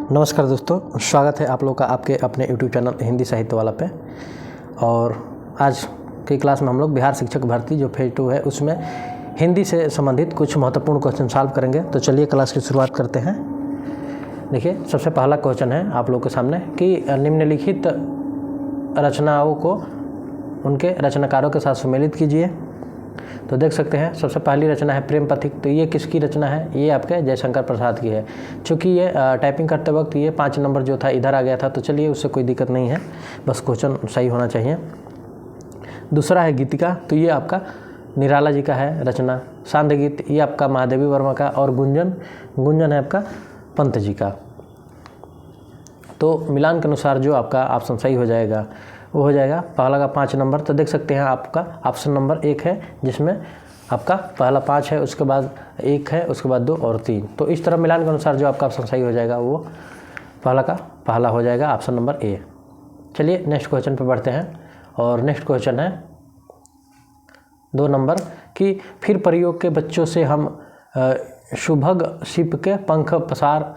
नमस्कार दोस्तों, स्वागत है आप लोग का आपके अपने YouTube चैनल हिंदी साहित्य वाला पे। और आज की क्लास में हम लोग बिहार शिक्षक भर्ती जो फेज 2 है उसमें हिंदी से संबंधित कुछ महत्वपूर्ण क्वेश्चन सॉल्व करेंगे। तो चलिए क्लास की शुरुआत करते हैं। देखिए, सबसे पहला क्वेश्चन है आप लोग के सामने कि निम्नलिखित रचनाओं को उनके रचनाकारों के साथ सुमेलित कीजिए। तो देख सकते हैं सबसे पहली रचना है प्रेम पथिक। तो ये किसकी रचना है? ये आपके जयशंकर प्रसाद की है। चूँकि ये टाइपिंग करते वक्त ये 5 नंबर जो था इधर आ गया था, तो चलिए उससे कोई दिक्कत नहीं है, बस क्वेश्चन सही होना चाहिए। दूसरा है गीतिका। तो ये आपका निराला जी का है रचना। सांध्य गीत ये आपका महादेवी वर्मा का। और गुंजन है आपका पंत जी का। तो मिलान के अनुसार जो आपका ऑप्शन सही हो जाएगा वो हो जाएगा पहला का 5 नंबर। तो देख सकते हैं आपका ऑप्शन नंबर 1 है, जिसमें आपका पहला 5 है, उसके बाद 1 है, उसके बाद 2 और 3। तो इस तरह मिलान के अनुसार जो आपका ऑप्शन सही हो जाएगा वो पहला का पहला हो जाएगा, ऑप्शन नंबर ए। चलिए नेक्स्ट क्वेश्चन पे बढ़ते हैं। और नेक्स्ट क्वेश्चन है 2 नंबर कि फिर प्रयोग के बच्चों से हम शुभग शिप के पंख पसार,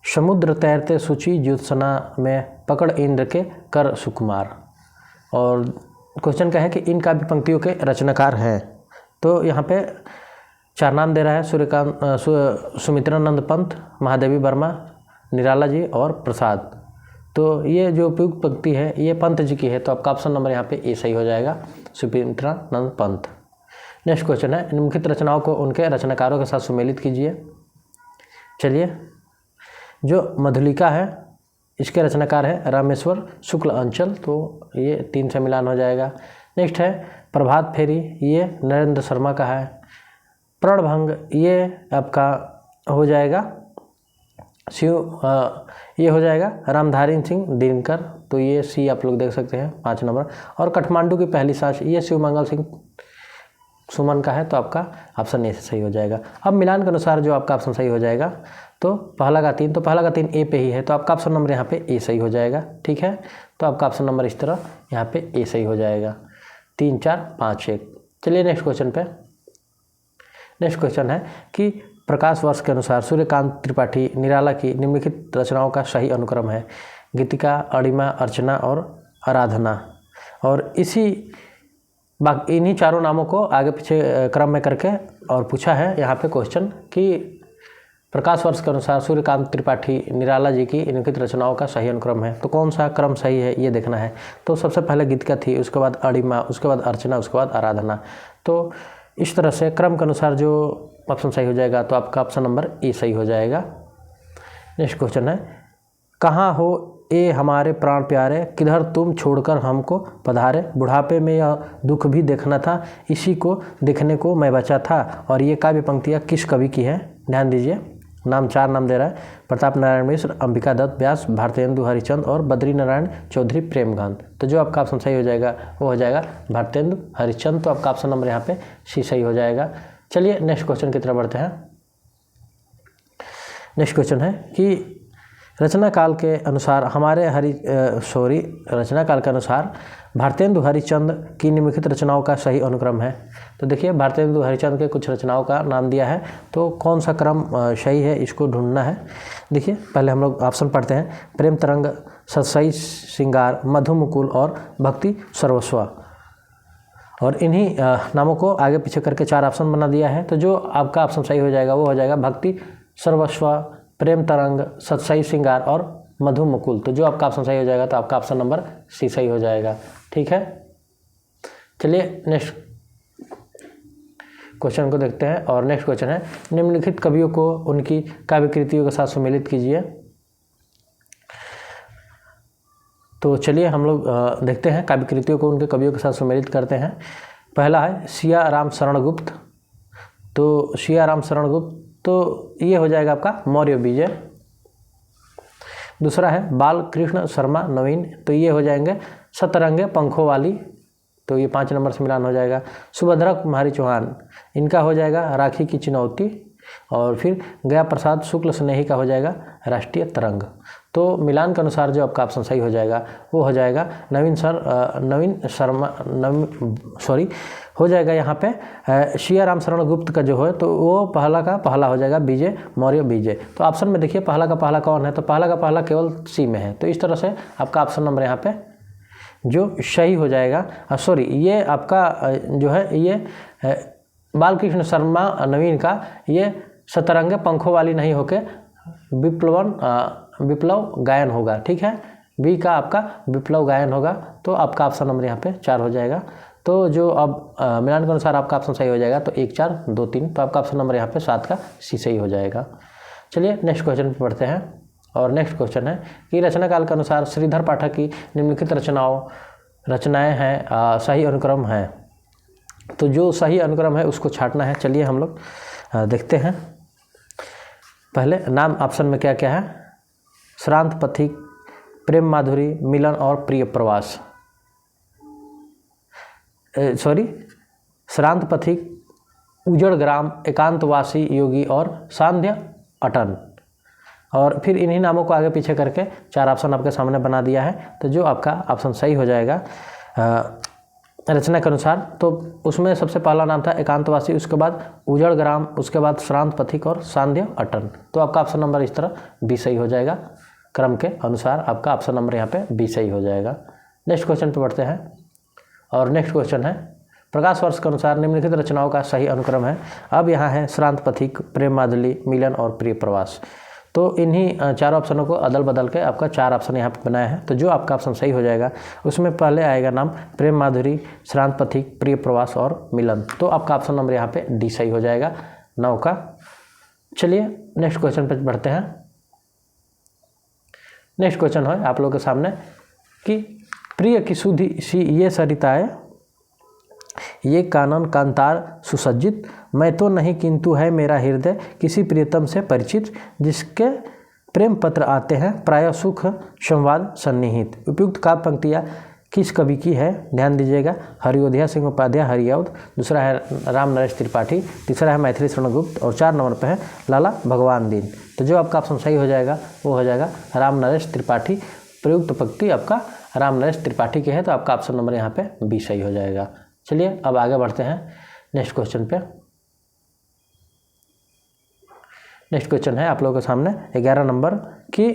समुद्र तैरते सूची ज्योत्सना में पकड़ इंद्र के कर सुकुमार। और क्वेश्चन क्या है कि इन काव्य पंक्तियों के रचनाकार हैं। तो यहाँ पे 4 नाम दे रहा है, सुमित्रानंद पंत, महादेवी वर्मा, निराला जी और प्रसाद। तो ये जो उपयुक्त पंक्ति है ये पंत जी की है। तो आपका ऑप्शन नंबर यहाँ पे ए सही हो जाएगा, सुमित्रानंद पंत। नेक्स्ट क्वेश्चन है निम्नलिखित रचनाओं को उनके रचनाकारों के साथ सुमेलित कीजिए। चलिए, जो मधुलिका है इसके रचनाकार है रामेश्वर शुक्ल अंचल। तो ये 3 से मिलान हो जाएगा। नेक्स्ट है प्रभात फेरी, ये नरेंद्र शर्मा का है। प्रणभंग ये आपका हो जाएगा ये हो जाएगा रामधारी सिंह दिनकर। तो ये सी आप लोग देख सकते हैं 5 नंबर। और काठमांडू की पहली सांस ये शिवमंगल सिंह सुमन का है। तो आपका ऑप्शन ए से सही हो जाएगा। अब मिलान के अनुसार जो आपका ऑप्शन सही हो जाएगा तो पहला का 3, तो पहला का 3 ए पे ही है। तो आपका ऑप्शन नंबर यहाँ पे ए सही हो जाएगा। ठीक है, तो आपका ऑप्शन नंबर इस तरह यहाँ पे ए सही हो जाएगा। 3, 4, 5, 1। चलिए नेक्स्ट क्वेश्चन पे। नेक्स्ट क्वेश्चन है कि प्रकाश वर्ष के अनुसार सूर्यकांत त्रिपाठी निराला की निम्नलिखित रचनाओं का सही अनुक्रम है। गीतिका, अणिमा, अर्चना और आराधना। और इन्हीं चारों नामों को आगे पीछे क्रम में करके और पूछा है यहाँ पे क्वेश्चन कि प्रकाश वर्ष के अनुसार सूर्यकांत त्रिपाठी निराला जी की निम्नलिखित रचनाओं का सही अनुक्रम है। तो कौन सा क्रम सही है ये देखना है। तो सबसे पहले गीतिका थी, उसके बाद अणिमा, उसके बाद अर्चना, उसके बाद आराधना। तो इस तरह से क्रम के अनुसार जो ऑप्शन सही हो जाएगा तो आपका ऑप्शन नंबर ए सही हो जाएगा। नेक्स्ट क्वेश्चन है कहाँ हो ए हमारे प्राण प्यारे, किधर तुम छोड़कर हमको पधारे, बुढ़ापे में यह दुख भी देखना था, इसी को देखने को मैं बचा था। और ये काव्य पंक्तियाँ किस कवि की है? ध्यान दीजिए, 4 नाम दे रहा है, प्रताप नारायण मिश्र, अंबिका दत्त व्यास, भारतेंदु हरिचंद और बद्री नारायण चौधरी प्रेमकांत। तो जो आपका ऑप्शन सही हो जाएगा वो हो जाएगा भारतेंदु हरिचंद। तो आपका ऑप्शन नंबर यहाँ पे सी सही हो जाएगा। चलिए नेक्स्ट क्वेश्चन की तरफ बढ़ते हैं। नेक्स्ट क्वेश्चन है कि रचना काल के अनुसार भारतेंदु हरिचंद की निम्नलिखित रचनाओं का सही अनुक्रम है। तो देखिए, भारतेंदु हरिचंद के कुछ रचनाओं का नाम दिया है, तो कौन सा क्रम सही है इसको ढूंढना है। देखिए, पहले हम लोग ऑप्शन पढ़ते हैं। प्रेम तरंग, सतसई श्रृंगार, मधुमुकुल और भक्ति सर्वस्व। और इन्हीं नामों को आगे पीछे करके 4 ऑप्शन बना दिया है। तो जो आपका ऑप्शन सही हो जाएगा वो हो जाएगा भक्ति सर्वस्व, प्रेम तरंग, सतसई श्रृंगार और मधुमुकुल। तो जो आपका ऑप्शन सही हो जाएगा तो आपका ऑप्शन नंबर सी सही हो जाएगा। ठीक है, चलिए नेक्स्ट क्वेश्चन को देखते हैं। और नेक्स्ट क्वेश्चन है निम्नलिखित कवियों को उनकी काव्य कृतियों के साथ सुमेलित कीजिए। तो चलिए हम लोग देखते हैं काव्य कृतियों को उनके कवियों के साथ सुमेलित करते हैं। पहला है सिया राम शरण गुप्त। तो सिया राम शरण गुप्त तो ये हो जाएगा आपका मौर्य विजय। दूसरा है बाल कृष्ण शर्मा नवीन। तो ये हो जाएंगे सतरंगे पंखों वाली। तो ये 5 नंबर से मिलान हो जाएगा। सुभद्रा कुमारी चौहान, इनका हो जाएगा राखी की चुनौती। और फिर गया प्रसाद शुक्ल स्नेही का हो जाएगा राष्ट्रीय तरंग। तो मिलान के अनुसार जो आपका ऑप्शन सही हो जाएगा वो हो जाएगा हो जाएगा यहाँ पे सिया राम शरण गुप्त का जो है तो वो पहला का पहला हो जाएगा विजय मौर्य विजय। तो ऑप्शन में देखिए पहला का पहला कौन है, तो पहला का पहला केवल सी में है। तो इस तरह से आपका ऑप्शन नंबर यहाँ पे जो सही हो जाएगा, ये आपका जो है ये बालकृष्ण शर्मा नवीन का ये सतरंग पंखों वाली नहीं होके विप्लव गायन होगा। ठीक है, बी का आपका विप्लव गायन होगा। तो आपका ऑप्शन नंबर यहाँ पे 4 हो जाएगा। तो जो अब मिलान के अनुसार आपका ऑप्शन सही हो जाएगा तो 1 4 2 3, तो आपका ऑप्शन नंबर यहाँ पे 7 का सी सही हो जाएगा। चलिए नेक्स्ट क्वेश्चन पे पढ़ते हैं। और नेक्स्ट क्वेश्चन है कि रचना काल के अनुसार श्रीधर पाठक की निम्नलिखित रचनाएं हैं सही अनुक्रम है। तो जो सही अनुक्रम है उसको छांटना है। चलिए हम लोग देखते हैं। पहले नाम ऑप्शन में क्या क्या है, श्रांत पथिक, प्रेम माधुरी, मिलन और प्रिय प्रवास। श्रांत पथिक, उजड़ ग्राम, एकांतवासी योगी और सांध्य अटन। और फिर इन्हीं नामों को आगे पीछे करके 4 ऑप्शन आपके सामने बना दिया है। तो जो आपका ऑप्शन सही हो जाएगा रचना के अनुसार, तो उसमें सबसे पहला नाम था एकांतवासी, उसके बाद उजड़ ग्राम, उसके बाद श्रांत पथिक और सांध्य अटन। तो आपका ऑप्शन नंबर इस तरह बी सही हो जाएगा। क्रम के अनुसार आपका ऑप्शन नंबर यहाँ पे बी सही हो जाएगा। नेक्स्ट क्वेश्चन पे बढ़ते हैं। और नेक्स्ट क्वेश्चन है प्रकाश वर्ष के अनुसार निम्नलिखित रचनाओं का सही अनुक्रम है। अब यहाँ है श्रांत पथिक, प्रेम माधुरी, मिलन और प्रिय प्रवास। तो इन्हीं 4 ऑप्शनों को अदल बदल के आपका 4 ऑप्शन यहाँ पे बनाया है। तो जो आपका ऑप्शन सही हो जाएगा उसमें पहले आएगा नाम प्रेम माधुरी, श्रांत पथिक, प्रिय प्रवास और मिलन। तो आपका ऑप्शन नंबर यहाँ पे डी सही हो जाएगा 9 का। चलिए नेक्स्ट क्वेश्चन पे बढ़ते हैं। नेक्स्ट क्वेश्चन है आप लोगों के सामने कि प्रिय की सुधी सी ये सरिताएं, ये कानन कांतार सुसज्जित, मैं तो नहीं किंतु है मेरा हृदय किसी प्रियतम से परिचित, जिसके प्रेम पत्र आते हैं प्रायः सुख संवाद सन्निहित। उपयुक्त काव्य पंक्तियाँ किस कवि की है, ध्यान दीजिएगा। हरियोध्या सिंह उपाध्याय हरिऔध, दूसरा है राम नरेश त्रिपाठी, तीसरा है मैथिली शरण गुप्त और 4 नंबर पे है लाला भगवान दीन। तो जो आपका ऑप्शन सही हो जाएगा वो हो जाएगा राम नरेश त्रिपाठी। प्रयुक्त पंक्ति आपका राम नरेश त्रिपाठी की है। तो आपका ऑप्शन नंबर यहाँ पे बी सही हो जाएगा। चलिए अब आगे बढ़ते हैं नेक्स्ट क्वेश्चन पे। नेक्स्ट क्वेश्चन है आप लोगों के सामने 11 नंबर कि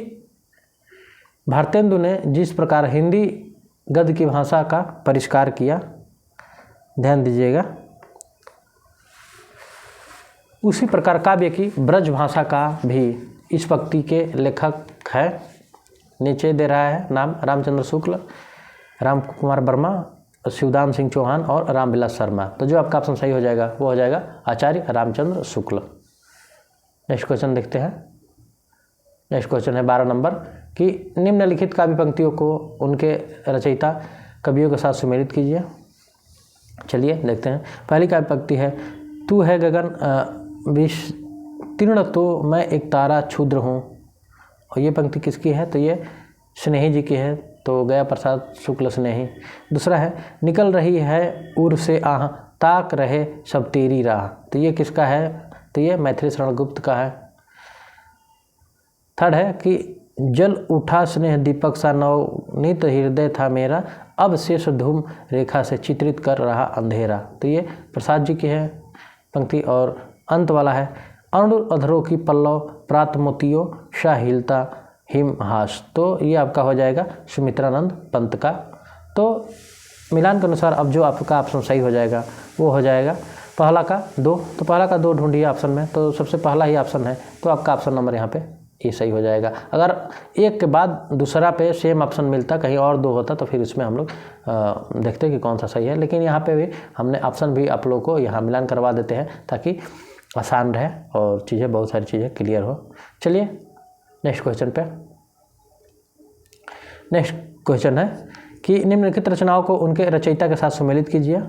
भारतेंदु ने जिस प्रकार हिंदी गद्य की भाषा का परिष्कार किया, ध्यान दीजिएगा, उसी प्रकार काव्य की ब्रज भाषा का भी इस पंक्ति के लेखक है। नीचे दे रहा है नाम रामचंद्र शुक्ल, राम कुमार वर्मा, शिवदान सिंह चौहान और रामविलास शर्मा। तो जो आपका ऑप्शन सही हो जाएगा वो हो जाएगा आचार्य रामचंद्र शुक्ल। नेक्स्ट क्वेश्चन देखते हैं। नेक्स्ट क्वेश्चन है 12 नंबर कि निम्नलिखित काव्य पंक्तियों को उनके रचयिता कवियों के साथ सुमेलित कीजिए। चलिए देखते हैं। पहली काव्य पंक्ति है तू है गगन विस्तीर्ण तो मैं एक तारा क्षुद्र हूँ। और ये पंक्ति किसकी है, तो ये स्नेही जी की है। तो गया प्रसाद शुक्ल स्नेही। दूसरा है निकल रही है उर से आह ताक रहे सब तेरी राह। तो ये किसका है, तो ये मैथिली शरण गुप्त का है। थर्ड है कि जल उठा स्नेह दीपक सा नवनीत हृदय था मेरा, अब शेष धूम रेखा से चित्रित कर रहा अंधेरा। तो ये प्रसाद जी की है पंक्ति। और अंत वाला है अरुण अधरों की पल्लव प्रात मोतियों शाहिलता हिमहास। तो ये आपका हो जाएगा सुमित्रानंद पंत का। तो मिलान के अनुसार अब जो आपका ऑप्शन सही हो जाएगा वो हो जाएगा पहला का 2। तो पहला का 2 ढूंढिए ऑप्शन में, तो सबसे पहला ही ऑप्शन है। तो आपका ऑप्शन नंबर यहाँ पे ये सही हो जाएगा। अगर एक के बाद दूसरा पे सेम ऑप्शन मिलता, कहीं और 2 होता, तो फिर इसमें हम लोग देखते कि कौन सा सही है। लेकिन यहाँ पे भी हमने ऑप्शन भी आप लोगों को यहाँ मिलान करवा देते हैं ताकि आसान रहे और चीज़ें बहुत सारी चीज़ें क्लियर हो। चलिए नेक्स्ट क्वेश्चन पे। नेक्स्ट क्वेश्चन है कि निम्नलिखित रचनाओं को उनके रचयिता के साथ सुमेलित कीजिए।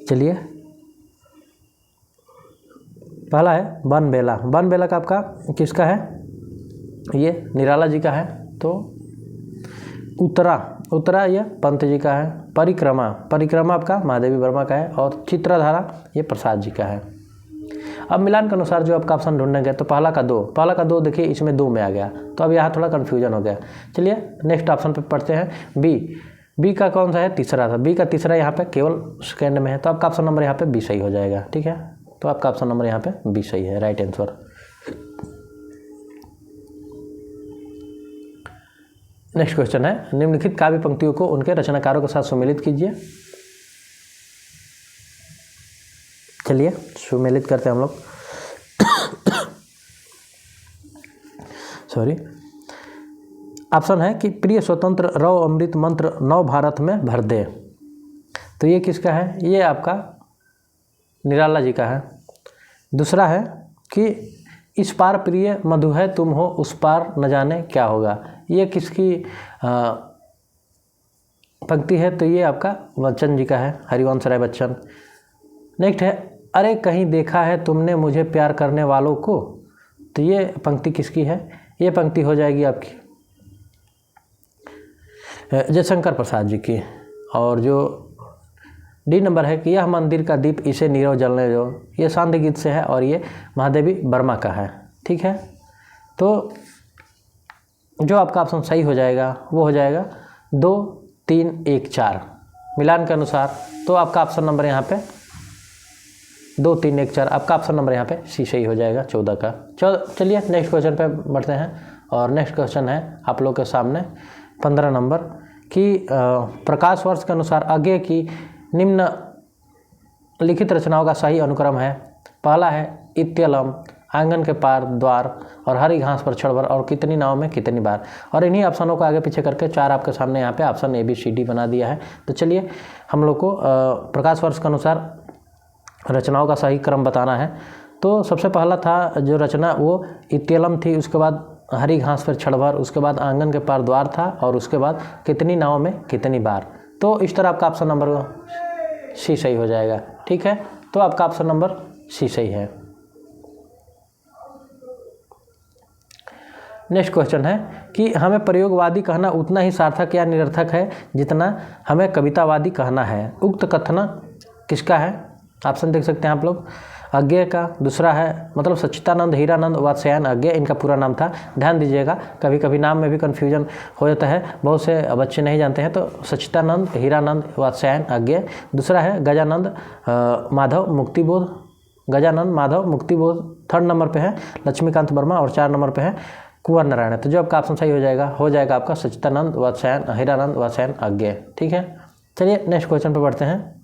चलिए पहला है वन बेला। वन बेला का आपका किसका है, ये निराला जी का है। तो उत्तरा ये पंत जी का है। परिक्रमा आपका महादेवी वर्मा का है। और चित्रधारा ये प्रसाद जी का है। अब मिलान के अनुसार जो आपका ऑप्शन ढूंढेंगे तो पहला का 2 देखिए इसमें 2 में आ गया, तो अब यहाँ थोड़ा कन्फ्यूजन हो गया। चलिए नेक्स्ट ऑप्शन पे पढ़ते हैं बी का कौन सा है, तीसरा था, बी का तीसरा यहाँ पे केवल सेकेंड में है, तो आपका ऑप्शन नंबर यहाँ पे बी सही हो जाएगा। ठीक है, तो आपका ऑप्शन नंबर यहाँ पे बी सही है, राइट आंसर। नेक्स्ट क्वेश्चन है, निम्नलिखित काव्य पंक्तियों को उनके रचनाकारों के साथ सुमेलित कीजिए। चलिए सुमेलित करते हैं हम लोग। सॉरी, ऑप्शन है कि प्रिय स्वतंत्र रव अमृत मंत्र नव भारत में भर दे, तो ये किसका है, ये आपका निराला जी का है। दूसरा है कि इस पार प्रिय मधु है तुम हो उस पार न जाने क्या होगा, ये किसकी पंक्ति है, तो ये आपका बच्चन जी का है, हरिवंश राय बच्चन। नेक्स्ट है अरे कहीं देखा है तुमने मुझे प्यार करने वालों को, तो ये पंक्ति किसकी है, ये पंक्ति हो जाएगी आपकी जयशंकर प्रसाद जी की। और जो डी नंबर है कि यह मंदिर का दीप इसे नीरव जलने दो, ये सांध्य गीत से है और ये महादेवी वर्मा का है। ठीक है, तो जो आपका ऑप्शन सही हो जाएगा वो हो जाएगा 2, 3, 1, 4 मिलान के अनुसार। तो आपका ऑप्शन नंबर यहाँ पे 2, 3, 1, 4 आपका ऑप्शन नंबर यहाँ पे सी सही हो जाएगा 14 का। चलिए नेक्स्ट क्वेश्चन पे बढ़ते हैं, और नेक्स्ट क्वेश्चन है आप लोग के सामने 15 नंबर कि प्रकाश वर्ष के अनुसार आगे की निम्न लिखित रचनाओं का सही अनुक्रम है। पहला है इत्यलम, आंगन के पार द्वार और हरी घास पर क्षण भर और कितनी नाव में कितनी बार। और इन्हीं ऑप्शनों को आगे पीछे करके 4 आपके सामने यहाँ पे ऑप्शन ABCD बना दिया है। तो चलिए हम लोग को प्रकाश वर्ष के अनुसार रचनाओं का सही क्रम बताना है। तो सबसे पहला था जो रचना वो इत्यलम थी, उसके बाद हरी घास पर क्षण भर, उसके बाद आंगन के पार द्वार था, और उसके बाद कितनी नाव में कितनी बार। तो इस तरह आपका ऑप्शन नंबर सी सही हो जाएगा। ठीक है, तो आपका ऑप्शन नंबर सी सही है। नेक्स्ट क्वेश्चन है कि हमें प्रयोगवादी कहना उतना ही सार्थक या निरर्थक है जितना हमें कवितावादी कहना है। उक्त कथन किसका है, ऑप्शन देख सकते हैं आप लोग। अज्ञेय का, दूसरा है मतलब सच्चिदानंद हीरानंद वात्स्यायन अज्ञेय, इनका पूरा नाम था। ध्यान दीजिएगा कभी कभी नाम में भी कन्फ्यूजन हो जाता है, बहुत से बच्चे नहीं जानते हैं। तो सच्चिदानंद हीरानंद वात्स्यायन अज्ञेय। दूसरा है गजानंद माधव मुक्तिबोध, गजानंद माधव मुक्तिबोध। 3rd नंबर पे है लक्ष्मीकांत वर्मा, और 4 नंबर पे है कुंवर नारायण। तो जो आपका ऑप्शन सही हो जाएगा आपका सच्चिदानंद वात्स्यायन हीरानंद वात्स्यायन अज्ञेय। ठीक है, चलिए नेक्स्ट क्वेश्चन पे बढ़ते हैं,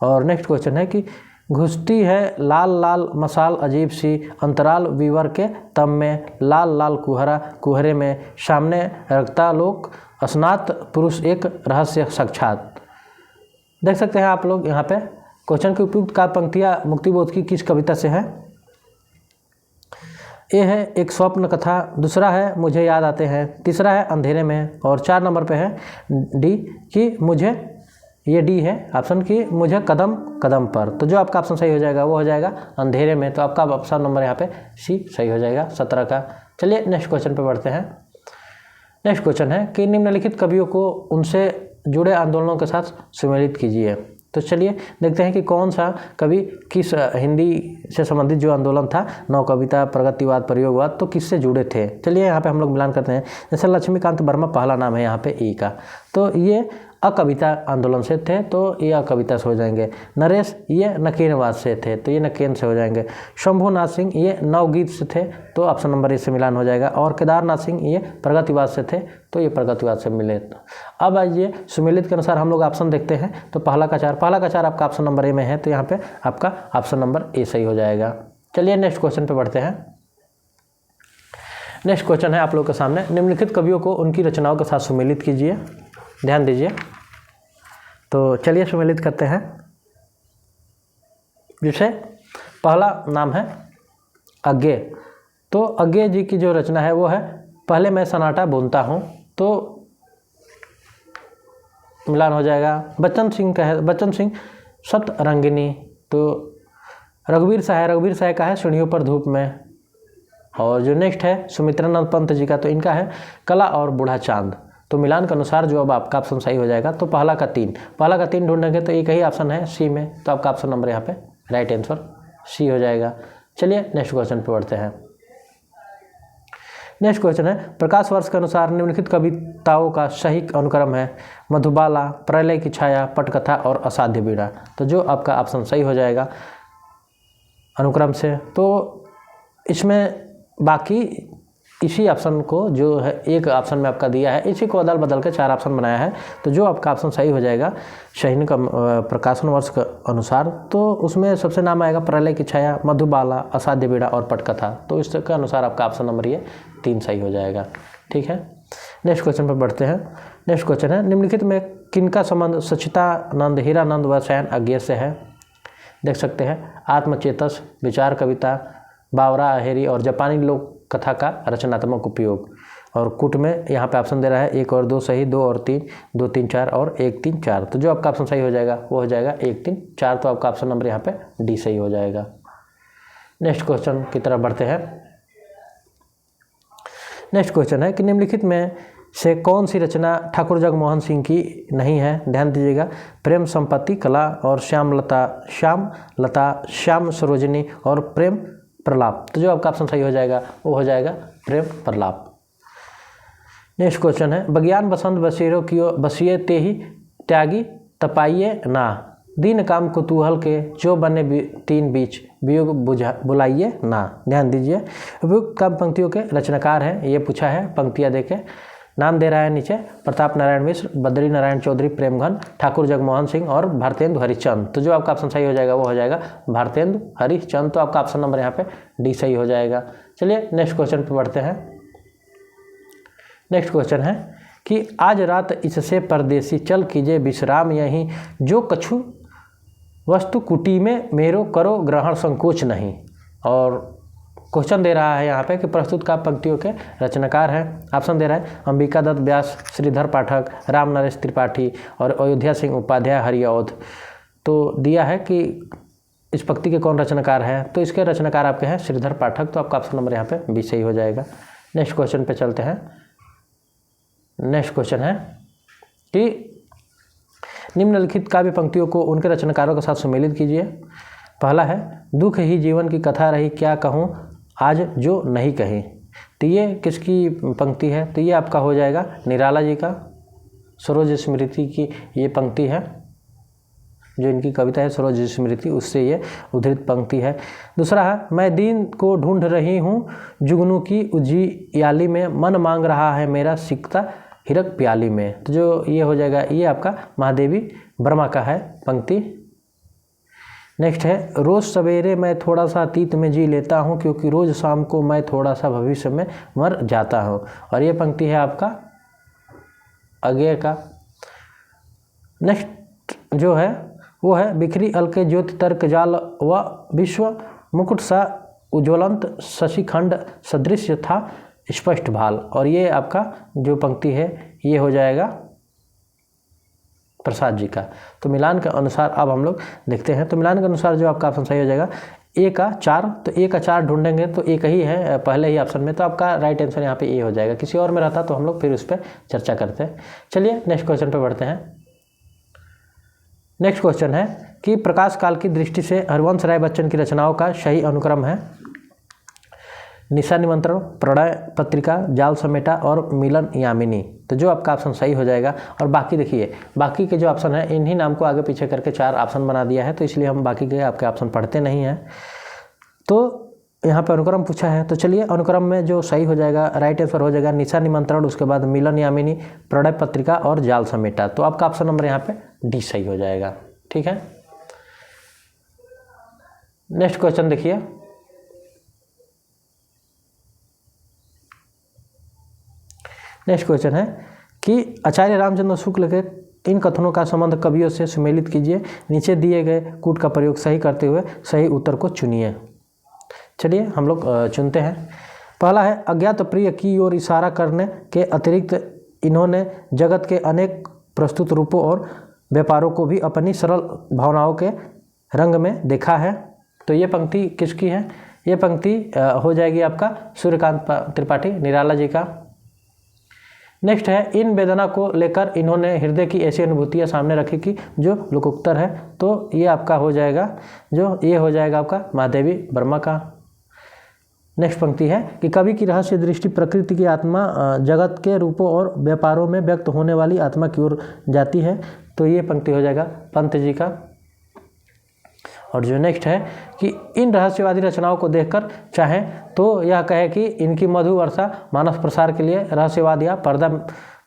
और नेक्स्ट क्वेश्चन है कि घुसती है लाल लाल मसाल अजीब सी अंतराल वीवर के तम में, लाल लाल कुहरे में सामने रखता लोक स्नात पुरुष एक रहस्य साक्षात। देख सकते हैं आप लोग यहाँ पे क्वेश्चन की उपयुक्त का पंक्तियाँ मुक्तिबोध की किस कविता से है। ए है एक स्वप्न कथा, दूसरा है मुझे याद आते हैं, तीसरा है अंधेरे में, और 4 नंबर पे है डी कि मुझे, ये डी है ऑप्शन की मुझे कदम कदम पर। तो जो आपका ऑप्शन सही हो जाएगा वो हो जाएगा अंधेरे में। तो आपका ऑप्शन नंबर यहाँ पे सी सही हो जाएगा 17 का। चलिए नेक्स्ट क्वेश्चन पे बढ़ते हैं। नेक्स्ट क्वेश्चन है कि निम्नलिखित कवियों को उनसे जुड़े आंदोलनों के साथ सुमेलित कीजिए। तो चलिए देखते हैं कि कौन सा कवि किस हिंदी से संबंधित जो आंदोलन था, नव कविता, प्रगतिवाद, प्रयोगवाद, तो किससे जुड़े थे। चलिए यहाँ पे हम लोग मिलान करते हैं। जैसे लक्ष्मीकांत वर्मा पहला नाम है यहाँ पे ई का, तो ये अकविता आंदोलन से थे, तो ये अकविता से हो जाएंगे। नरेश ये नकीनवाद से थे, तो ये नकीन से हो जाएंगे। शंभुनाथ सिंह ये नवगीत से थे, तो ऑप्शन नंबर ए से मिलान हो जाएगा। और केदारनाथ सिंह ये प्रगतिवाद से थे, तो ये प्रगतिवाद से मिले। अब आइए सुमेलित के अनुसार हम लोग ऑप्शन देखते हैं। तो पहला का 4 आपका ऑप्शन नंबर ए में है, तो यहाँ पे आपका ऑप्शन नंबर ए सही हो जाएगा। चलिए नेक्स्ट क्वेश्चन पे बढ़ते हैं। नेक्स्ट क्वेश्चन है आप लोग के सामने, निम्नलिखित कवियों को उनकी रचनाओं के साथ सुमेलित कीजिए। ध्यान दीजिए, तो चलिए सुमेलित करते हैं। जिसे पहला नाम है अज्ञेय, तो अज्ञेय जी की जो रचना है वो है पहले मैं सन्नाटा बुनता हूँ, तो मिलान हो जाएगा। बच्चन सिंह का है, बच्चन सिंह सतरंगिनी, तो रघुवीर साय का है सीढ़ियों पर धूप में। और जो नेक्स्ट है सुमित्रानंद पंत जी का, तो इनका है कला और बूढ़ा चांद। तो मिलान के अनुसार जो अब आपका ऑप्शन सही हो जाएगा, तो पहला का 3 ढूंढेंगे तो एक ही ऑप्शन है सी में, तो आपका ऑप्शन नंबर यहाँ पे राइट आंसर सी हो जाएगा। चलिए नेक्स्ट क्वेश्चन पे बढ़ते हैं। नेक्स्ट क्वेश्चन है प्रकाश वर्ष के अनुसार निम्नलिखित कविताओं का सही अनुक्रम है मधुबाला, प्रलय की छाया, पटकथा और असाध्य बीड़ा। तो जो आपका ऑप्शन सही हो जाएगा अनुक्रम से, तो इसमें बाकी इसी ऑप्शन को जो है एक ऑप्शन में आपका दिया है, इसी को अदल बदल के 4 ऑप्शन बनाया है। तो जो आपका ऑप्शन सही हो जाएगा सही का प्रकाशन वर्ष के अनुसार, तो उसमें सबसे नाम आएगा प्रलय की छाया, मधुबाला, असाध्य बीड़ा और पटकथा। तो इसके अनुसार आपका ऑप्शन नंबर ये 3 सही हो जाएगा। ठीक है, नेक्स्ट क्वेश्चन पर बढ़ते हैं। नेक्स्ट क्वेश्चन है निम्नलिखित में किनका संबंध सचितानंद, हीरानंद व सैन अज्ञेय से है। देख सकते हैं आत्मचेतस, विचार कविता, बावरा अहेरी और जापानी लोक कथा का रचनात्मक उपयोग। और कुट में यहाँ पे ऑप्शन दे रहा है 1 और 2 सही, 2 और 3, 2 3 4 और 1 3 4। तो जो आपका ऑप्शन सही हो जाएगा वो हो जाएगा 1 3 4। तो आपका ऑप्शन नंबर यहाँ पे डी सही हो जाएगा। नेक्स्ट क्वेश्चन की तरफ बढ़ते हैं। नेक्स्ट क्वेश्चन है कि निम्नलिखित में से कौन सी रचना ठाकुर जगमोहन सिंह की नहीं है। ध्यान दीजिएगा, प्रेम संपत्ति कला और श्याम सरोजनी और प्रेम प्रलाप। तो जो आपका ऑप्शन सही हो जाएगा वो हो जाएगा प्रेम प्रलाप। नेक्स्ट क्वेश्चन है बगियान बसंत बसेरो कियो बसिए ते ही त्यागी तपाइए ना, दीन काम कुतूहल के जो बने 3 बीच वियोग बुलाइए ना। ध्यान दीजिए, उपयुक्त काव्य पंक्तियों के रचनाकार हैं, ये पूछा है पंक्तियाँ देके। नाम दे रहा है नीचे प्रताप नारायण मिश्र, बद्री नारायण चौधरी, प्रेमघन, ठाकुर जगमोहन सिंह और भारतेंदु हरिश्चंद्र। तो जो आपका ऑप्शन सही हो जाएगा वो हो जाएगा भारतेंदु हरिश्चंद्र। तो आपका ऑप्शन नंबर यहाँ पे डी सही हो जाएगा। चलिए नेक्स्ट क्वेश्चन पे बढ़ते हैं। नेक्स्ट क्वेश्चन है कि आज रात इससे परदेसी चल कीजिए विश्राम यहीं, जो कछु वस्तु कुटी में मेरो करो ग्रहण संकोच नहीं। और क्वेश्चन दे रहा है यहाँ पे कि प्रस्तुत काव्य पंक्तियों के रचनाकार हैं। ऑप्शन दे रहा है अंबिका दत्त व्यास, श्रीधर पाठक, राम नरेश त्रिपाठी और अयोध्या सिंह उपाध्याय हरिऔध। तो दिया है कि इस पंक्ति के कौन रचनाकार हैं, तो इसके रचनाकार आपके हैं श्रीधर पाठक। तो आपका ऑप्शन नंबर यहाँ पे बी सही हो जाएगा। नेक्स्ट क्वेश्चन पे चलते हैं। नेक्स्ट क्वेश्चन है कि निम्नलिखित काव्य पंक्तियों को उनके रचनाकारों के साथ सुमेलित कीजिए। पहला है दुख ही जीवन की कथा रही क्या कहूँ आज जो नहीं कही। तो ये किसकी पंक्ति है, तो ये आपका हो जाएगा निराला जी का, सरोज स्मृति की ये पंक्ति है, जो इनकी कविता है सरोज स्मृति, उससे ये उद्धृत पंक्ति है। दूसरा है मैं दीन को ढूंढ रही हूँ जुगनू की उजियाली में, मन मांग रहा है मेरा सिकता हिरक प्याली में। तो जो ये हो जाएगा ये आपका महादेवी वर्मा का है पंक्ति। नेक्स्ट है रोज़ सवेरे मैं थोड़ा सा अतीत में जी लेता हूँ, क्योंकि रोज़ शाम को मैं थोड़ा सा भविष्य में मर जाता हूँ। और ये पंक्ति है आपका अज्ञेय का। नेक्स्ट जो है वो है बिखरी अलके ज्योति तर्क जाल व विश्व मुकुट सा उज्ज्वलंत शशिखंड सदृश था स्पष्ट भाल। और ये आपका जो पंक्ति है ये हो जाएगा प्रसाद जी का। तो मिलान के अनुसार अब हम लोग देखते हैं। तो मिलान के अनुसार जो आपका ऑप्शन सही हो जाएगा ए का 4। तो ए का 4 ढूंढेंगे तो एक ही है पहले ही ऑप्शन में, तो आपका राइट आंसर यहाँ पे ए हो जाएगा। किसी और में रहता तो हम लोग फिर उस पर चर्चा करते हैं। चलिए नेक्स्ट क्वेश्चन पे बढ़ते हैं। नेक्स्ट क्वेश्चन है कि प्रकाश काल की दृष्टि से हरवंश राय बच्चन की रचनाओं का सही अनुक्रम है निशा निमंत्रण, प्रणय पत्रिका, जाल समेटा और मिलन यामिनी। तो जो आपका ऑप्शन सही हो जाएगा। और बाकी देखिए बाकी के जो ऑप्शन है इन्हीं नाम को आगे पीछे करके 4 ऑप्शन बना दिया है, तो इसलिए हम बाकी के आपके ऑप्शन पढ़ते नहीं हैं। तो यहाँ पे अनुक्रम पूछा है, तो चलिए अनुक्रम में जो सही हो जाएगा राइट आंसर हो जाएगा निशा निमंत्रण, उसके बाद मिलन यामिनी, प्रणय पत्रिका और जाल समेटा। तो आपका ऑप्शन नंबर यहाँ पे डी सही हो जाएगा। ठीक है, नेक्स्ट क्वेश्चन देखिए। नेक्स्ट क्वेश्चन है कि आचार्य रामचंद्र शुक्ल के इन कथनों का संबंध कवियों से सुमेलित कीजिए। नीचे दिए गए कूट का प्रयोग सही करते हुए सही उत्तर को चुनिए। चलिए हम लोग चुनते हैं। पहला है अज्ञात प्रिय की ओर इशारा करने के अतिरिक्त इन्होंने जगत के अनेक प्रस्तुत रूपों और व्यापारों को भी अपनी सरल भावनाओं के रंग में देखा है। तो ये पंक्ति किसकी है, ये पंक्ति हो जाएगी आपका सूर्यकांत त्रिपाठी निराला जी का। नेक्स्ट है, इन वेदना को लेकर इन्होंने हृदय की ऐसी अनुभूतियाँ सामने रखी कि जो लोकोत्तर है। तो ये आपका हो जाएगा, जो ये हो जाएगा आपका महादेवी वर्मा का। नेक्स्ट पंक्ति है कि कवि की रहस्य दृष्टि प्रकृति की आत्मा जगत के रूपों और व्यापारों में व्यक्त होने वाली आत्मा की ओर जाती है। तो ये पंक्ति हो जाएगा पंत जी का। और जो नेक्स्ट है कि इन रहस्यवादी रचनाओं को देखकर चाहें तो यह कहे कि इनकी मधु वर्षा मानस प्रसार के लिए रहस्यवाद या पर्दा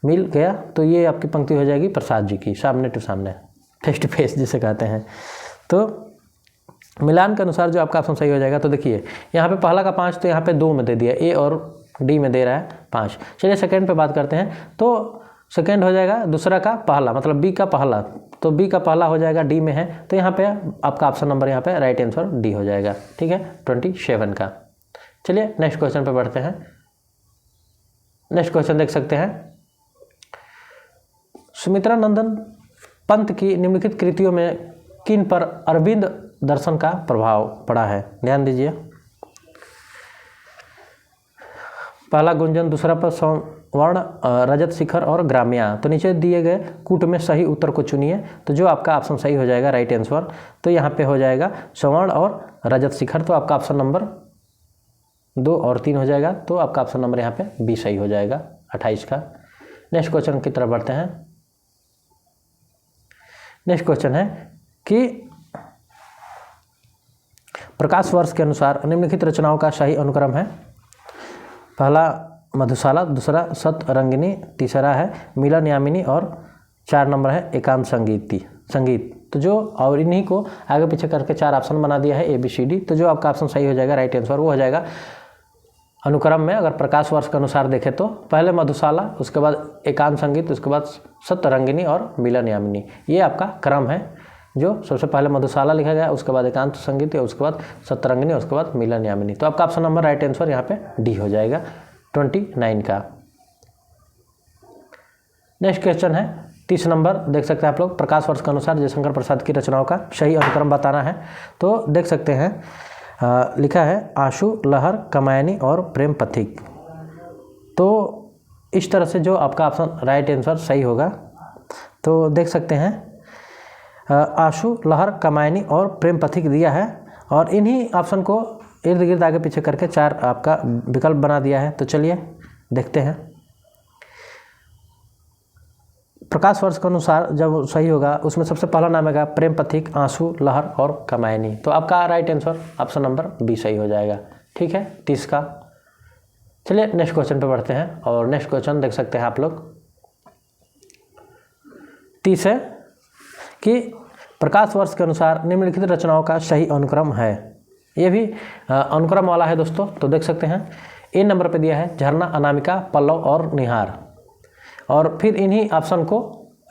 मिल गया। तो ये आपकी पंक्ति हो जाएगी प्रसाद जी की, सामने टू सामने, फेस टू फेस जिसे कहते हैं। तो मिलान के अनुसार जो आपका ऑप्शन सही हो जाएगा। तो देखिए यहाँ पे पहला का 5 तो यहाँ पे 2 में दे दिया, ए और डी में दे रहा है 5। चलिए सेकंड पे बात करते हैं। तो सेकंड हो जाएगा दूसरा का पहला, मतलब बी का पहला। तो बी का पहला हो जाएगा, डी में है। तो यहाँ पे आपका ऑप्शन नंबर यहाँ पे राइट आंसर डी हो जाएगा। ठीक है, 27 का। चलिए नेक्स्ट क्वेश्चन पे बढ़ते हैं। नेक्स्ट क्वेश्चन देख सकते हैं, सुमित्रा नंदन पंत की निम्नलिखित कृतियों में किन पर अरविंद दर्शन का प्रभाव पड़ा है? ध्यान दीजिए। पहला गुंजन, दूसरा पर स्वर्ण, रजत शिखर और ग्राम्या। तो नीचे दिए गए कूट में सही उत्तर को चुनिए। तो जो आपका ऑप्शन सही हो जाएगा राइट आंसर, तो यहाँ पे हो जाएगा स्वर्ण और रजत शिखर। तो आपका ऑप्शन नंबर 2 और 3 हो जाएगा। तो आपका ऑप्शन नंबर यहाँ पे बी सही हो जाएगा, 28 का। नेक्स्ट क्वेश्चन की तरफ बढ़ते हैं। नेक्स्ट क्वेश्चन है कि प्रकाश वर्ष के अनुसार निम्नलिखित रचनाओं का सही अनुक्रम है। पहला मधुशाला, दूसरा सतरंगिनी, तीसरा है मिलन यामिनी और 4 नंबर है एकांत संगीत। तो जो और इन्हीं को आगे पीछे करके 4 ऑप्शन बना दिया है ABCD। तो जो आपका ऑप्शन सही हो जाएगा राइट आंसर वो हो जाएगा अनुक्रम में। अगर प्रकाश वर्ष के अनुसार देखें तो पहले मधुशाला, उसके बाद एकांत संगीत, उसके बाद सतरंगिनी और मिलन यामिनी। ये आपका क्रम है, जो सबसे पहले मधुशाला लिखा गया, उसके बाद एकांत संगीत, उसके बाद सतरंगिनी, उसके बाद मिलन यामिनी। तो आपका ऑप्शन नंबर राइट आंसर यहाँ पे डी हो जाएगा, 29 का। नेक्स्ट क्वेश्चन है 30 नंबर, देख सकते हैं आप लोग। प्रकाश वर्ष के अनुसार जयशंकर प्रसाद की रचनाओं का सही अनुक्रम बताना है। तो देख सकते हैं लिखा है आशु, लहर, कामायनी और प्रेम पथिक। तो इस तरह से जो आपका ऑप्शन राइट आंसर सही होगा, तो देख सकते हैं आशु, लहर, कामायनी और प्रेम पथिक दिया है। और इन्हीं ऑप्शन को इर्द गिर्द आगे पीछे करके 4 आपका विकल्प बना दिया है। तो चलिए देखते हैं। प्रकाश वर्ष के अनुसार जब सही होगा उसमें सबसे पहला नाम आएगा प्रेम पथिक, आंसू, लहर और कामायनी। तो आपका right answer option number B सही हो जाएगा। ठीक है, 30 का। चलिए नेक्स्ट क्वेश्चन पे बढ़ते हैं। और नेक्स्ट क्वेश्चन देख सकते हैं आप लोग, 30 है कि प्रकाश वर्ष के अनुसार निम्नलिखित रचनाओं का सही अनुक्रम है। ये भी अनुक्रम वाला है दोस्तों। तो देख सकते हैं ए नंबर पे दिया है झरना, अनामिका, पल्लव और निहार। और फिर इन्हीं ऑप्शन को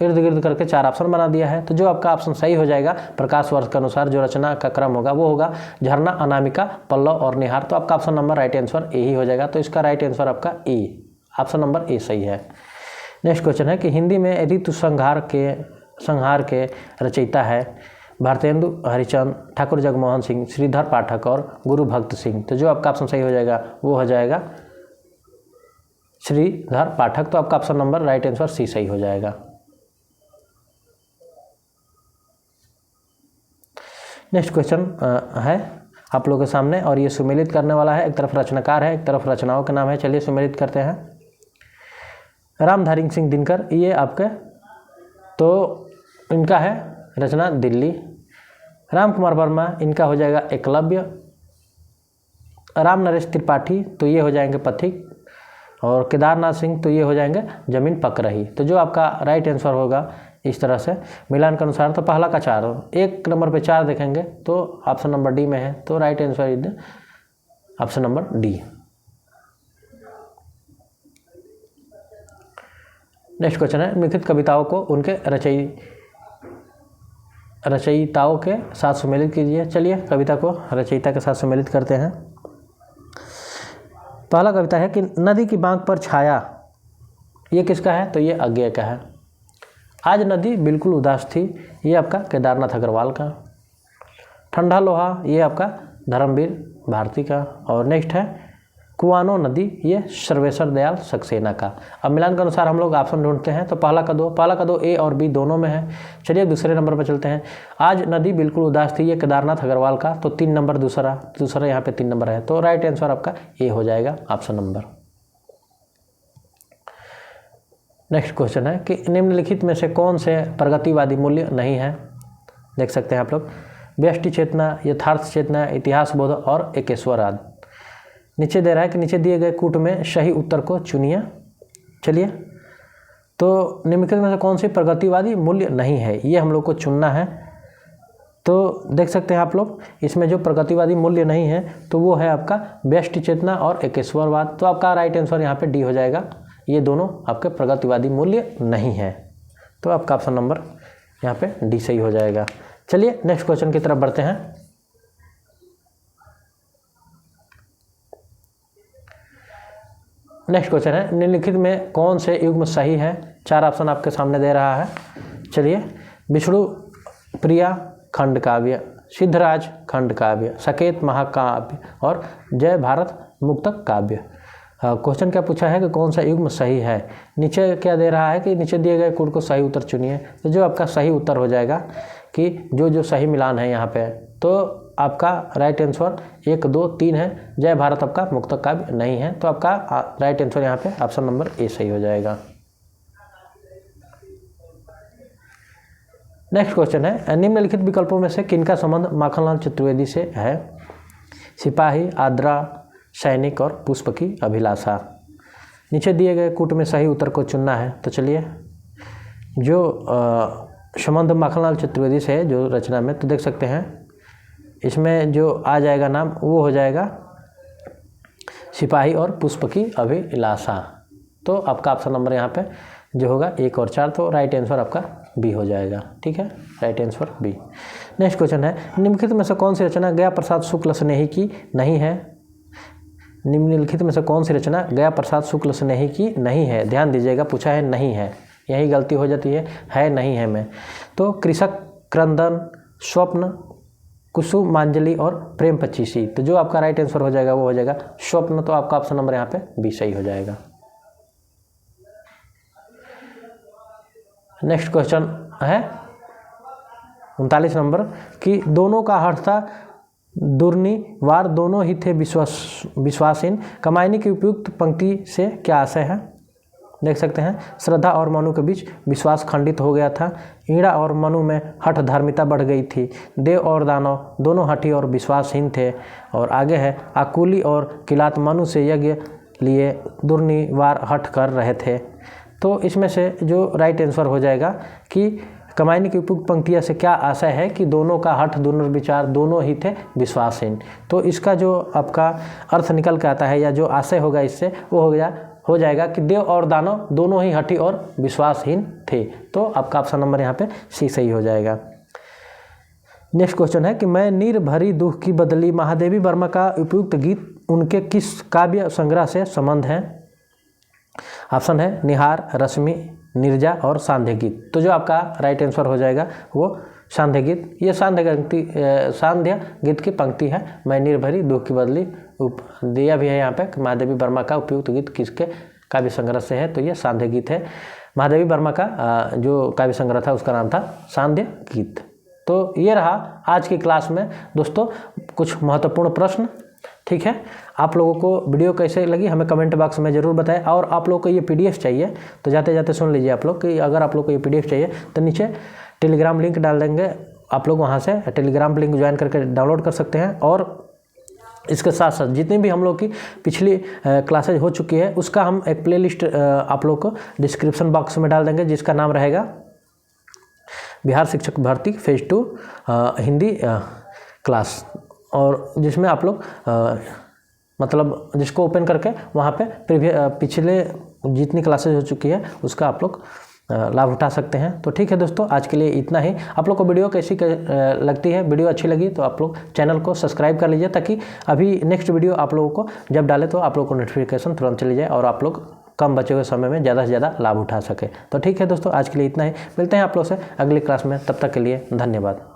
इर्द गिर्द करके 4 ऑप्शन बना दिया है। तो जो आपका ऑप्शन सही हो जाएगा प्रकाश वर्ष के अनुसार जो रचना का क्रम होगा वो होगा झरना, अनामिका, पल्लव और निहार। तो आपका option number right answer A ही हो जाएगा। तो इसका राइट आंसर आपका ए, ऑप्शन नंबर ए सही है। नेक्स्ट क्वेश्चन है कि हिंदी में ऋतु संहार के रचयिता है भारतेंदु हरिचंद, ठाकुर जगमोहन सिंह, श्रीधर पाठक और गुरु भक्त सिंह। तो जो आपका ऑप्शन सही हो जाएगा वो हो जाएगा श्रीधर पाठक। तो आपका option number right answer C सही हो जाएगा। नेक्स्ट क्वेश्चन है आप लोगों के सामने और ये सुमेलित करने वाला है। एक तरफ रचनाकार है, एक तरफ रचनाओं के नाम है। चलिए सुमेलित करते हैं। रामधारी सिंह दिनकर, ये आपके तो इनका है रचना दिल्ली। राम कुमार वर्मा, इनका हो जाएगा एकलव्य। राम नरेश त्रिपाठी, तो ये हो जाएंगे पथिक। और केदारनाथ सिंह, तो ये हो जाएंगे जमीन पक रही। तो जो आपका राइट आंसर होगा इस तरह से मिलान के अनुसार, तो पहला का 4, 1 नंबर पे 4 देखेंगे तो ऑप्शन नंबर डी में है। तो right answer is option number D. Next question है निम्नलिखित कविताओं को उनके रचयिताओं के साथ सम्मिलित कीजिए। चलिए कविता को रचयिता के साथ सम्मिलित करते हैं। पहला कविता है कि नदी की बांक पर छाया, ये किसका है? तो ये अज्ञेय का है। आज नदी बिल्कुल उदास थी, ये आपका केदारनाथ अग्रवाल का। ठंडा लोहा, ये आपका धर्मवीर भारती का। और नेक्स्ट है कुआनो नदी, ये सर्वेश्वर दयाल सक्सेना का। अब मिलान के अनुसार हम लोग ऑप्शन ढूंढते हैं, तो पहला का दो ए और बी दोनों में है। चलिए दूसरे नंबर पर चलते हैं। आज नदी बिल्कुल उदास थी, ये केदारनाथ अग्रवाल का, तो 3 नंबर दूसरा यहाँ पे 3 नंबर है, तो राइट आंसर आपका ए हो जाएगा, ऑप्शन नंबर। नेक्स्ट क्वेश्चन है कि निम्नलिखित में से कौन से प्रगतिवादी मूल्य नहीं है। देख सकते हैं आप लोग, व्यष्टि चेतना, यथार्थ चेतना, इतिहास बोध और एकेश्वरवाद। नीचे दे रहा है कि नीचे दिए गए कूट में सही उत्तर को चुनिए। चलिए, तो निम्नलिखित में से कौन सी प्रगतिवादी मूल्य नहीं है, ये हम लोग को चुनना है। तो देख सकते हैं आप लोग, इसमें जो प्रगतिवादी मूल्य नहीं है तो वो है आपका व्यष्टि चेतना और एकेश्वरवाद। तो आपका राइट आंसर यहाँ पे डी हो जाएगा, ये दोनों आपके प्रगतिवादी मूल्य नहीं है। तो आपका ऑप्शन नंबर यहाँ पे डी सही हो जाएगा। चलिए नेक्स्ट क्वेश्चन की तरफ बढ़ते हैं। नेक्स्ट क्वेश्चन है, निम्नलिखित में कौन से युग्म सही है। 4 ऑप्शन आपके सामने दे रहा है। चलिए, विष्णु प्रिया खंड काव्य, सिद्धराज खंड काव्य, सकेत महाकाव्य और जय भारत मुक्तक काव्य। क्वेश्चन क्या पूछा है कि कौन सा युग्म सही है। नीचे क्या दे रहा है कि नीचे दिए गए कूट को सही उत्तर चुनिए। तो जो आपका सही उत्तर हो जाएगा कि जो सही मिलान है यहाँ पे, तो आपका राइट आंसर 1, 2, 3 है। जय भारत आपका मुक्तक काव्य नहीं है, तो आपका राइट आंसर यहाँ पे ऑप्शन नंबर ए सही हो जाएगा। नेक्स्ट क्वेश्चन है, निम्नलिखित विकल्पों में से किनका संबंध माखनलाल चतुर्वेदी से है। सिपाही, आद्रा, सैनिक और पुष्प की अभिलाषा। नीचे दिए गए कूट में सही उत्तर को चुनना है। तो चलिए, जो संबंध माखनलाल चतुर्वेदी से है जो रचना में, तो देख सकते हैं इसमें जो आ जाएगा नाम वो हो जाएगा सिपाही और पुष्प की अभिलाषा। तो आपका ऑप्शन नंबर यहाँ पे जो होगा 1 और 4, तो राइट आंसर आपका बी हो जाएगा। ठीक है, right answer B. Next question है, निम्नलिखित में से कौन सी रचना गया प्रसाद शुक्ल स्नेही की नहीं है। निम्नलिखित में से कौन सी रचना गया प्रसाद शुक्ल स्नेही की नहीं है। ध्यान दीजिएगा, पूछा है नहीं है, यही गलती हो जाती है नहीं है में। तो कृषक, क्रंदन, स्वप्न, कुसुमांजलि और प्रेम पचीसी। तो जो आपका राइट आंसर हो जाएगा वो हो जाएगा स्वप्न। तो आपका ऑप्शन नंबर यहाँ पे बी सही हो जाएगा। नेक्स्ट क्वेश्चन है 39 नंबर कि दोनों का अर्थ था दुर्नि वार, दोनों ही थे विश्वासीन। कमायनी की उपयुक्त पंक्ति से क्या आशय है। देख सकते हैं, श्रद्धा और मनु के बीच विश्वास खंडित हो गया था। ईड़ा और मनु में हठ धार्मिकता बढ़ गई थी। देव और दानव दोनों हठी और विश्वासहीन थे। और आगे है, आकुली और किलात मनु से यज्ञ लिए दुर्नि वार हठ कर रहे थे। तो इसमें से जो राइट आंसर हो जाएगा कि कमायनी की उपयुक्त पंक्तियाँ से क्या आशय है कि दोनों का हठ, दुर्विचार, दोनों ही थे विश्वासहीन। तो इसका जो आपका अर्थ निकल के आता है या जो आशय होगा इससे, वो हो जाएगा कि देव और दानव दोनों ही हठी और विश्वासहीन थे। तो आपका ऑप्शन नंबर यहाँ पे सी सही हो जाएगा। नेक्स्ट क्वेश्चन है कि मैं नीर भरी दुख की बदली, महादेवी वर्मा का उपयुक्त गीत उनके किस काव्य संग्रह से संबंध है। ऑप्शन है निहार, रश्मि, निर्जा और सांध्य गीत। तो जो आपका राइट आंसर हो जाएगा वो सांध्य गीत। ये सांध्य गीत की पंक्ति है। मैं निर्भरी दुख की बदली दिया भी है यहाँ पे, महादेवी वर्मा का उपयुक्त गीत किसके काव्य संग्रह से है, तो ये सांध्य गीत है। महादेवी वर्मा का जो काव्य संग्रह था उसका नाम था सांध्य गीत। तो ये रहा आज की क्लास में दोस्तों कुछ महत्वपूर्ण प्रश्न। ठीक है, आप लोगों को वीडियो कैसे लगी हमें कमेंट बॉक्स में ज़रूर बताएं। और आप लोगों को ये PDF चाहिए तो जाते जाते सुन लीजिए आप लोग कि अगर आप लोग को ये PDF चाहिए तो नीचे टेलीग्राम लिंक डाल देंगे, आप लोग वहाँ से टेलीग्राम लिंक ज्वाइन करके डाउनलोड कर सकते हैं। और इसके साथ साथ जितनी भी हम लोग की पिछली क्लासेज हो चुकी है उसका हम एक प्लेलिस्ट आप लोग को डिस्क्रिप्शन बॉक्स में डाल देंगे, जिसका नाम रहेगा बिहार शिक्षक भर्ती फेज 2 हिंदी क्लास, और जिसमें आप लोग मतलब जिसको ओपन करके वहाँ पे पिछले जितनी क्लासेज हो चुकी है उसका आप लोग लाभ उठा सकते हैं। तो ठीक है दोस्तों, आज के लिए इतना ही। आप लोग को वीडियो कैसी लगती है, वीडियो अच्छी लगी तो आप लोग चैनल को सब्सक्राइब कर लीजिए, ताकि अभी नेक्स्ट वीडियो आप लोगों को जब डाले तो आप लोग को नोटिफिकेशन तुरंत चली जाए और आप लोग कम बचे हुए समय में ज़्यादा से ज़्यादा लाभ उठा सके। तो ठीक है दोस्तों, आज के लिए इतना ही। मिलते हैं आप लोग से अगली क्लास में, तब तक के लिए धन्यवाद।